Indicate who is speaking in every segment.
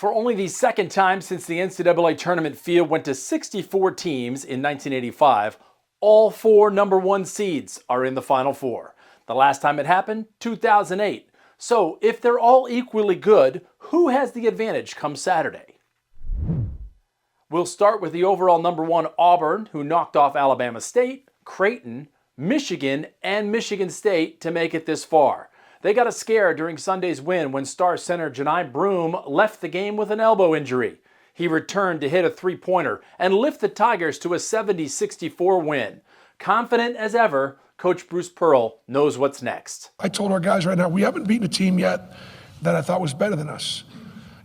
Speaker 1: For only the second time since the NCAA tournament field went to 64 teams in 1985, all four number one seeds are in the Final Four. The last time it happened, 2008. So if they're all equally good, who has the advantage come Saturday? We'll start with the overall number one Auburn, who knocked off Alabama State, Creighton, Michigan, and Michigan State to make it this far. They got a scare during Sunday's win when star center Johni Broome left the game with an elbow injury. He returned to hit a three-pointer and lift the Tigers to a 70-64 win. Confident as ever, Coach Bruce Pearl knows what's next.
Speaker 2: I told our guys right now, we haven't beaten a team yet that I thought was better than us.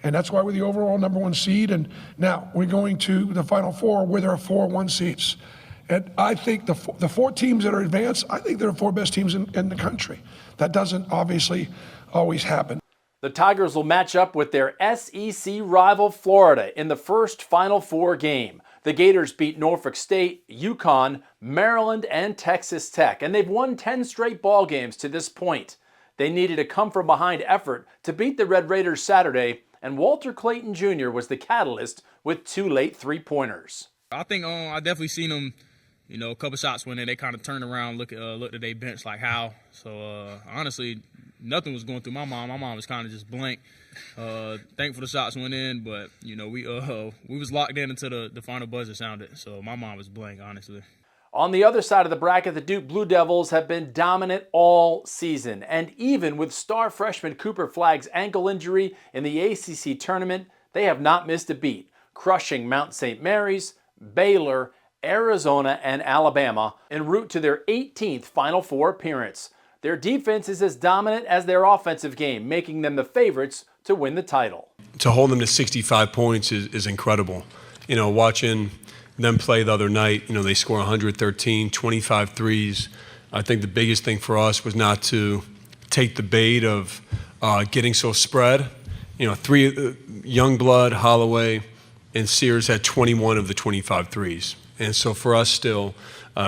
Speaker 2: And that's why we're the overall number one seed. And now we're going to the Final Four where there are 4 1 seeds. And I think the four teams that are advanced, I think they're the 4 best teams in the country. That doesn't obviously always happen.
Speaker 1: The Tigers will match up with their SEC rival Florida in the first Final Four game. The Gators beat Norfolk State, UConn, Maryland, and Texas Tech, and they've won 10 straight ball games to this point. They needed a come-from-behind effort to beat the Red Raiders Saturday, and Walter Clayton Jr. was the catalyst with 2 late three-pointers.
Speaker 3: I think I definitely seen them, a couple shots when they kind of turned around, looked at their bench like how. So honestly, nothing was going through my mind. My mind was kind of just blank. Thankful the shots went in, but we was locked in until the final buzzer sounded. So my mind was blank, honestly.
Speaker 1: On the other side of the bracket, the Duke Blue Devils have been dominant all season, and even with star freshman Cooper Flagg's ankle injury in the ACC tournament, they have not missed a beat, crushing Mount St. Mary's, Baylor, Arizona, and Alabama en route to their 18th Final Four appearance. Their defense is as dominant as their offensive game, making them the favorites to win the title.
Speaker 4: To hold them to 65 points is incredible. Watching them play the other night, they score 113, 25 threes. I think the biggest thing for us was not to take the bait of getting so spread. 3 Youngblood, Holloway, and Sears had 21 of the 25 threes. And so for us still,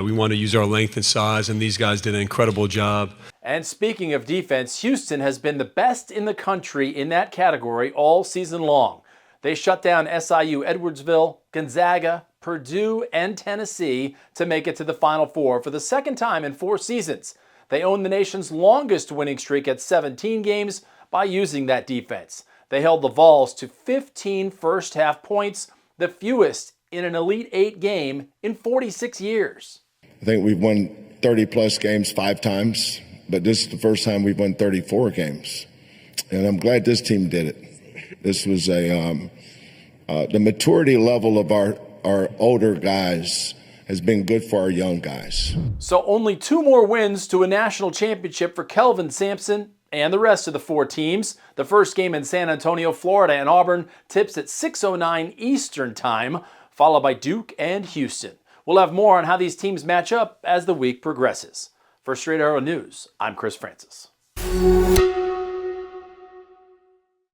Speaker 4: we want to use our length and size, and these guys did an incredible job.
Speaker 1: And speaking of defense, Houston has been the best in the country in that category all season long. They shut down SIU Edwardsville, Gonzaga, Purdue, and Tennessee to make it to the Final Four for the second time in 4 seasons. They own the nation's longest winning streak at 17 games by using that defense. They held the Vols to 15 first-half points, the fewest in an Elite 8 game in 46 years.
Speaker 5: I think we've won 30-plus games 5 times, but this is the first time we've won 34 games. And I'm glad this team did it. This was the maturity level of our older guys has been good for our young guys.
Speaker 1: So only 2 more wins to a national championship for Kelvin Sampson and the rest of the 4 teams. The first game in San Antonio, Florida, and Auburn tips at 6:09 Eastern Time, followed by Duke and Houston. We'll have more on how these teams match up as the week progresses. For Straight Arrow News, I'm Chris Francis.